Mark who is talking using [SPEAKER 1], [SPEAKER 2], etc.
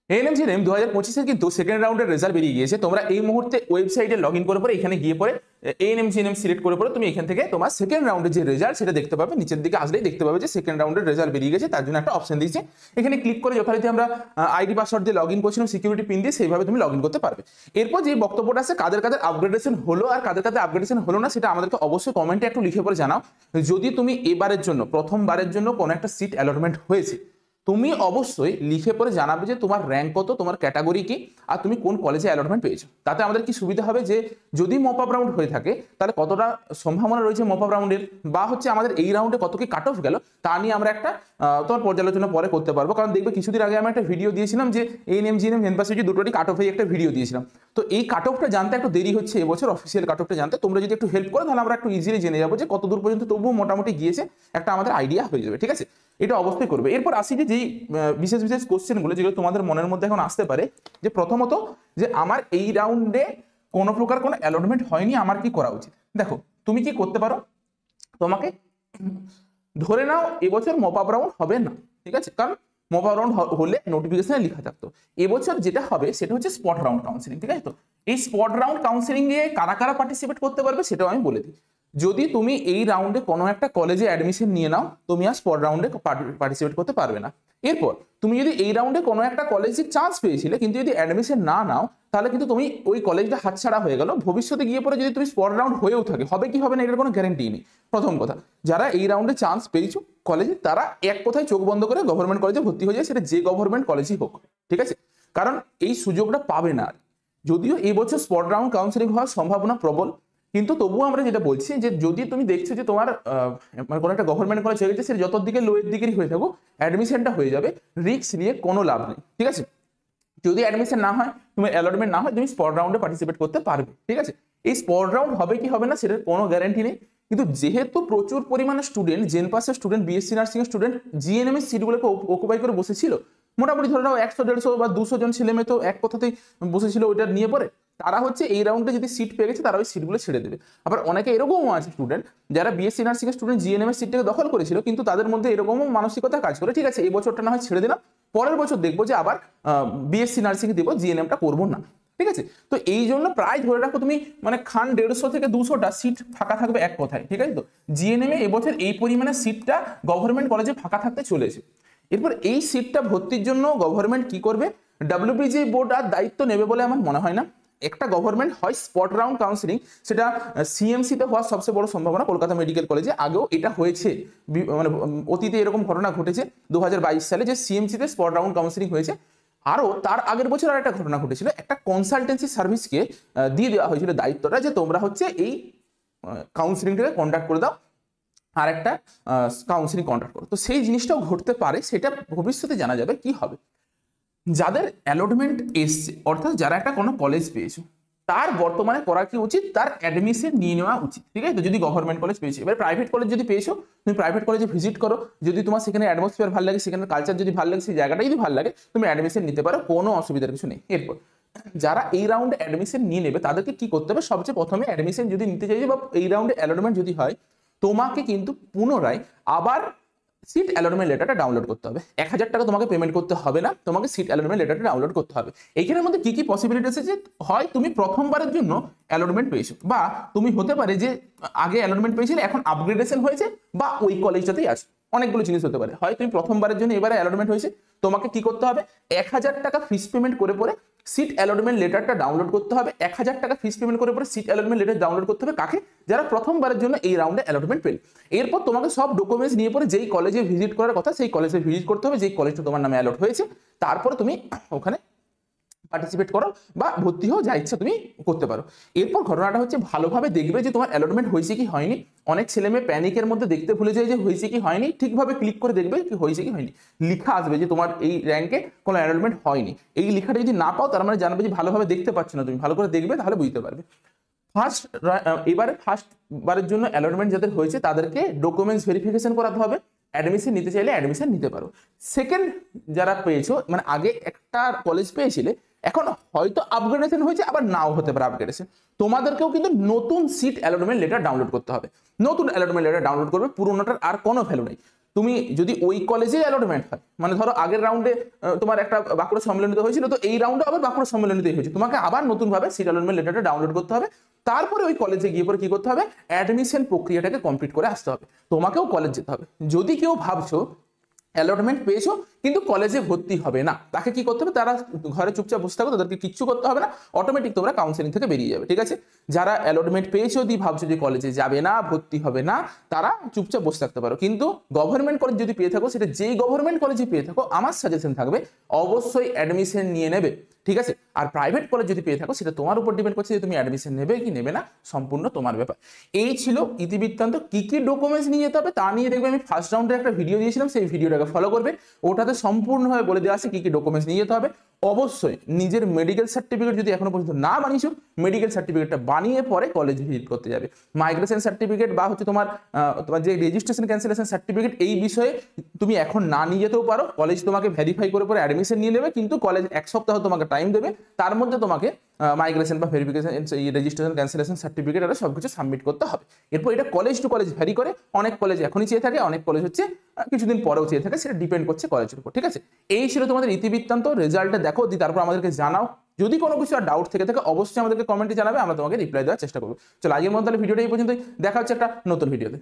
[SPEAKER 1] ANM-GNM 2025-এর কিন্তু second রাউন্ডের result বেরিয়ে গিয়েছে। তোমরা এই মুহূর্তে ওয়েবসাইটে লগ ইন করে পরে এখানে গিয়ে পরে এএনএম-জিএনএম সিলেক্ট করে পরে তুমি এখান থেকে তোমার সেকেন্ড রাউন্ডের যে রেজাল্ট সেটা দেখতে পাবে। নিচের দিকে আসলেই দেখতে পাবে যে সেকেন্ড রাউন্ডের রেজাল্ট বেরিয়ে গেছে, তার জন্য একটা অপশন দিয়েছে। এখানে ক্লিক করে যথারীতি আমরা আইডি পাসওয়ার্ড দিয়ে লগ ইন করছিলাম, সিকিউরিটি পিন দিয়ে, সেইভাবে তুমি লগ ইন করতে পারবে। এরপর যে বক্তব্যটা আছে কাদের কাদের আপগ্রেডেশন হলো আর কাদের কাদের আপগ্রেডেশন হলো না সেটা আমাদেরকে অবশ্যই কমেন্টে একটু লিখে পরে জানাও। যদি তুমি এবারের জন্য প্রথমবারের জন্য কোনো একটা সিট অ্যালটমেন্ট হয়েছে, তুমি অবশ্যই লিখে পরে জানাবে যে তোমার র্যাঙ্ক কত, তোমার ক্যাটাগরি কি, আর তুমি কোন কলেজে অ্যালটমেন্ট পেয়েছো। তাতে আমাদের কি সুবিধা হবে যে যদি মপ আপ রাউন্ড হয়ে থাকে তাহলে কতটা সম্ভাবনা রয়েছে মপ আপ রাউন্ডের, বা হচ্ছে আমাদের এই রাউন্ডে কত কি কাট অফ গেল, তা নিয়ে আমরা একটা তোমার পর্যালোচনা পরে করতে পারবো। কারণ দেখবে কিছুদিন আগে আমি একটা ভিডিও দিয়েছিলাম যে এএনএম-জিএনএম ইউনিভার্সিটি দুটোরই কাট অফে একটা ভিডিও দিয়েছিলাম। তো এই কাট অফটা জানতে একটু দেরি হচ্ছে এবছর, অফিসিয়াল কাট অফটা জানতে তোমরা যদি একটু হেল্প করো তাহলে আমরা একটু ইজিলি জেনে যাবো যে কত দূর পর্যন্ত তবুও মোটামুটি গিয়েছে, একটা আমাদের আইডিয়া হয়ে যাবে। ঠিক আছে, এটা অবশ্যই করবে। এরপর আসি যে যেই বিশেষ বিশেষ কোশ্চেনগুলো যেগুলো তোমাদের মনের মধ্যে এখন আসতে পারে, যে প্রথমত যে আমার এই রাউন্ডে কোনো প্রকার কোনো অ্যালটমেন্ট হয়নি, আমার কি করা উচিত। দেখো তুমি কি করতে পারো, তোমাকে ধরে নাও এবছর মপ আপ রাউন্ড হবে না, ঠিক আছে, কারণ মপ আপ রাউন্ড হলে নোটিফিকেশনে লেখা থাকতো। এবছর যেটা হবে সেটা হচ্ছে স্পট রাউন্ড কাউন্সিলিং, ঠিক আছে। তো এই স্পট রাউন্ড কাউন্সিলিং এ কারা কারা পার্টিসিপেট করতে পারবে সেটাও আমি বলে দিই। যদি তুমি এই রাউন্ডে কোনো একটা কলেজে অ্যাডমিশন নিয়ে নাও, তুমি আর স্পট রাউন্ডে পার্টিসিপেট করতে পারবে না। এরপর তুমি যদি এই রাউন্ডে কোনো একটা কলেজে চান্স পেয়েছিলে কিন্তু যদি অ্যাডমিশন না নাও, তাহলে কিন্তু তুমি ওই কলেজটা হাতছাড়া হয়ে গেল। ভবিষ্যতে গিয়ে পরে যদি তুমি স্পট রাউন্ড হয়েও থাকে, হবে কি হবে না এটার কোনো গ্যারান্টি নেই। প্রথম কথা, যারা এই রাউন্ডে চান্স পেয়েছো কলেজে, তারা এক কথায় চোখ বন্ধ করে গভর্নমেন্ট কলেজে ভর্তি হয়ে যায়, সেটা যে গভর্নমেন্ট কলেজই হোক, ঠিক আছে, কারণ এই সুযোগটা পাবে না। যদিও এই বছর স্পট রাউন্ড কাউন্সিলিং হওয়ার সম্ভাবনা প্রবল, কিন্তু তবুও আমরা যেটা বলছি যে যদি তুমি দেখছো যে তোমার কোনো একটা গভর্নমেন্ট কলেজ হয়ে গেছে, সেটা যত দিকে লোয়ের দিকেরই হয়ে থাকো, অ্যাডমিশনটা হয়ে যাবে, রিস্ক নিয়ে কোনো লাভ নেই, ঠিক আছে। যদি অ্যাডমিশন না হয়, তোমার অ্যালটমেন্ট না হয়, তুমি স্পট রাউন্ডে পার্টিসিপেট করতে পারবে, ঠিক আছে। এই স্পট রাউন্ড হবে কি হবে না সেটার কোনো গ্যারান্টি নেই, কিন্তু যেহেতু প্রচুর পরিমাণে স্টুডেন্ট, জেন পাসের স্টুডেন্ট, বিএসসি নার্সিং এর স্টুডেন্ট জিএনএম এর সিটগুলোকে অকুপাই করে বসেছিল, মোটামুটি ধরে নাও 100-150 বা 200 জন ছেলে মেয়ে তো এক কথাতেই বসেছিল ওইটা নিয়ে পরে, তারা হচ্ছে এই রাউন্ডে যদি সিট পেয়ে গেছে তারা ওই সিটগুলো ছেড়ে দেবে। আবার অনেকে এরকমও আছে স্টুডেন্ট যারা বিএসসি নার্সিং এর স্টুডেন্ট জিএনএম এর সিটটাকে দখল করেছিল, কিন্তু তাদের মধ্যে এরকমও মানসিকতা কাজ করে, ঠিক আছে এই বছরটা না হয় ছেড়ে দিলাম, পরের বছর দেখবো যে আবার বিএসসি নার্সিং দেবো, জিএনএমটা করবো না, ঠিক আছে। তো এই জন্য প্রায় ধরে রাখো তুমি মানে 150 থেকে 200টা সিট ফাঁকা থাকবে এক কথায়, ঠিক আছে। তো জিএনএম এ এবছর এই পরিমাণে সিটটা গভর্নমেন্ট কলেজে ফাঁকা থাকতে চলেছে। এরপর এই সিটটা ভর্তির জন্য গভর্নমেন্ট কি করবে, ডাব্লিউবিজি বোর্ড আর দায়িত্ব নেবে বলে আমার মনে হয় না। একটা গভর্নমেন্ট হয় স্পট রাউন্ড কাউন্সিলিং, সেটা সিএমসিতে হওয়ার সবচেয়ে বড় সম্ভাবনা, কলকাতা মেডিকেল কলেজে আগেও এটা হয়েছে, মানে অতীতে এরকম ঘটনা ঘটেছে 2022 সালে যে সিএমসিতে স্পট রাউন্ড কাউন্সিলিং হয়েছে। আরও তার আগের বছর আর একটা ঘটনা ঘটেছিল, একটা কনসালটেন্সি সার্ভিসকে দিয়ে দেওয়া হয়েছিল দায়িত্বটা যে তোমরা হচ্ছে এই কাউন্সিলিংটাকে কন্ডাক্ট করে দাও, আর একটা কাউন্সিলিং কন্ডাক্ট করো। তো সেই জিনিসটাও ঘটতে পারে, সেটা ভবিষ্যতে জানা যাবে কি হবে। যাদের অ্যালটমেন্ট এসছে, অর্থাৎ যারা একটা কোনো কলেজ পেয়েছো, তার বর্তমানে করা কি উচিত, তার অ্যাডমিশন নিয়ে নেওয়া উচিত, ঠিক আছে। তো যদি গভর্নমেন্ট কলেজ পেয়েছো, এবার প্রাইভেট কলেজ যদি পেয়েছো, তুমি প্রাইভেট কলেজে ভিজিট করো, যদি তোমার সেখানে অ্যাটমসফিয়ার ভালো লাগে, সেখানে কালচার যদি ভালো লাগে, সেই জায়গাটা যদি ভালো লাগে, তুমি অ্যাডমিশন নিতে পারো, কোনো অসুবিধার কিছু নেই। এরপর যারা এই রাউন্ডে অ্যাডমিশন নিয়ে নেবে তাদেরকে কি করতে হবে, সবচেয়ে প্রথমে অ্যাডমিশন যদি নিতে চাইছে বা এই রাউন্ডে অ্যালটমেন্ট যদি হয়, তোমাকে কিন্তু পুনরায় আবার সিট অ্যালটমেন্ট লেটারটা ডাউনলোড করতে হবে। 1000 টাকা তোমাকে পেমেন্ট করতে হবে না, তোমাকে সিট অ্যালটমেন্ট লেটারটা ডাউনলোড করতে হবে। এইখানের মধ্যে কি কি পসিবিলিটি আছে, যে হয় তুমি প্রথমবারের জন্য অ্যালটমেন্ট পেয়েছো, বা তুমি হতে পারে যে আগে অ্যালটমেন্ট পেয়েছিলে এখন আপগ্রেডেশন হয়েছে, বা ওই কলেজটাতেই আছে, অনেকগুলো জিনিস হতে পারে। হয় তুমি প্রথমবারের জন্য এবারে অ্যালটমেন্ট হয়েছে, তোমাকে কি করতে হবে 1000 টাকা ফিস পেমেন্ট করে পরে সিট অ্যালটমেন্ট লেটারটা ডাউনলোড করতে হবে। 1000 টাকা ফিস পেমেন্ট করে পরে সিট অ্যালটমেন্ট লেটার ডাউনলোড করতে হবে কাকে, যারা প্রথমবারের জন্য এই রাউন্ডে অ্যালটমেন্ট পেল। এরপর তোমাকে সব ডকুমেন্টস নিয়ে পরে যেই কলেজে ভিজিট করার কথা সেই কলেজে ভিজিট করতে হবে, যেই কলেজটা তোমার নামে অ্যালট হয়েছে, তারপরে তুমি ওখানে পার্টিসিপেট করো বা ভর্তি হও, যা ইচ্ছা তুমি করতে পারো। এরপর ঘটনাটা হচ্ছে ভালোভাবে দেখবে যে তোমার অ্যালটমেন্ট হয়েছে কি হয়নি। অনেক ছেলে মেয়ে প্যানিকের মধ্যে দেখতে ভুলে যায় যে হয়েছে কি হয়নি, ঠিকভাবে ক্লিক করে দেখবে কি হয়েছে কি হয়নি, লেখা আসবে যে তোমার এই র্যাঙ্কে কোনো অ্যালটমেন্ট হয়নি। এই লেখাটা যদি না পাও তার মানে জানবে যে ভালোভাবে দেখতে পাচ্ছ না, তুমি ভালো করে দেখবে তাহলে বুঝতে পারবে। এবারে ফার্স্ট বারের জন্য অ্যালটমেন্ট যাদের হয়েছে তাদেরকে ডকুমেন্টস ভেরিফিকেশন করাতে হবে, অ্যাডমিশন নিতে চাইলে অ্যাডমিশন নিতে পারো। সেকেন্ড যারা পেয়েছো, মানে আগে একটা কলেজ পেয়েছিলে, এখন হয়তো আপগ্রেডেশন হয়েছে, আবার নাও হতে পারে আপগ্রেডেশন, তোমাদেরকেও কিন্তু নতুন সিট অ্যালটমেন্ট লেটার ডাউনলোড করতে হবে। নতুন অ্যালটমেন্ট লেটার ডাউনলোড করবে, পুরোনোটার আর কোনো ভ্যালু নেই। তুমি যদি ওই কলেজে অ্যালটমেন্ট হয়, মানে ধরো আগের রাউন্ডে তোমার একটা বাঁকুড়া সম্মেলনীতে হয়েছিল, তো এই রাউন্ডে আবার বাঁকুড়া সম্মেলনীতে হয়েছে, তোমাকে আবার নতুনভাবে সিট অ্যালটমেন্ট লেটারটা ডাউনলোড করতে হবে, তারপরে ওই কলেজে গিয়ে পরে কি করতে হবে, অ্যাডমিশন প্রক্রিয়াটাকে কমপ্লিট করে আসতে হবে, তোমাকেও কলেজ যেতে হবে। যদি কেউ ভাবছো অ্যালটমেন্ট পেয়েছো কিন্তু কলেজে ভর্তি হবে না, তাকে কি করতে হবে, তারা ঘরে চুপচাপ বসে থাকো, তাদেরকে কিচ্ছু করতে হবে না, অটোমেটিক তোমরা কাউন্সেলিং থেকে বেরিয়ে যাবে, ঠিক আছে। যারা অ্যালটমেন্ট পেয়েছো দিয়ে ভাবছো যে কলেজে যাবে না, ভর্তি হবে না, তারা চুপচাপ বসে থাকতে পারো। কিন্তু গভর্নমেন্ট কলেজ যদি পেয়ে থাকো, সেটা যেই গভর্নমেন্ট কলেজে পেয়ে থাকো, আমার সাজেশন থাকবে অবশ্যই অ্যাডমিশন নিয়ে নেবে, ঠিক আছে। আর প্রাইভেট কলেজ যদি পেয়ে থাকো, সেটা তোমার উপর ডিপেন্ড করছে যে তুমি অ্যাডমিশন নেবে কি নেবে না, সম্পূর্ণ তোমার ব্যাপার। এই ছিল ইতিবৃত্তান্ত। কি কি ডকুমেন্টস নিয়ে যেতে হবে তা নিয়ে দেখবে আমি ফার্স্ট রাউন্ডে একটা ভিডিও দিয়েছিলাম, সেই ভিডিওটাকে ফলো করবে, ওটাতে সম্পূর্ণভাবে বলে দেওয়া আছে কি কি ডকুমেন্টস নিয়ে যেতে হবে। অবশ্যই নিজের মেডিকেল সার্টিফিকেট যদি এখনো পর্যন্ত না বানিয়েছো, মেডিকেল সার্টিফিকেটটা বানিয়ে পরে কলেজ ভিজিট করতে যাবে। মাইগ্রেশন সার্টিফিকেট বা হচ্ছে তোমার যে রেজিস্ট্রেশন ক্যান্সেলেশন সার্টিফিকেট, এই বিষয়ে তুমি এখন না নিয়ে যেতেও পারো, কলেজ তোমাকে ভেরিফাই করে পরে অ্যাডমিশন নিয়ে নেবে, কিন্তু কলেজ 1 সপ্তাহ তোমাকে টাইম দেবে, তার মধ্যে তোমাকে মাইগ্রেশন বা ভেরিফিকেশন রেজিস্ট্রেশন ক্যান্সেলেশন সার্টিফিকেট আর সবকিছু সাবমিট করতে হবে। এরপর এটা কলেজ টু কলেজ ভ্যারি করে, অনেক কলেজ এখনই চেয়ে থাকে, অনেক কলেজ হচ্ছে কিছুদিন পরেও চেয়ে থাকে, সেটা ডিপেন্ড করছে কলেজের উপর, ঠিক আছে। এই ছিল তোমাদের ইতিবৃত্তান্ত। রেজাল্টটা দেখো, দিয়ে তারপর আমাদেরকে জানাও। যদি কোনো কিছু আর ডাউট থেকে থাকে অবশ্যই আমাদেরকে কমেন্টে জানাবে, আমরা তোমাকে রিপ্লাই দেওয়ার চেষ্টা করবো। চলো আজকের মতো তাহলে ভিডিওটা এই পর্যন্তই, দেখা হচ্ছে একটা নতুন ভিডিওতে।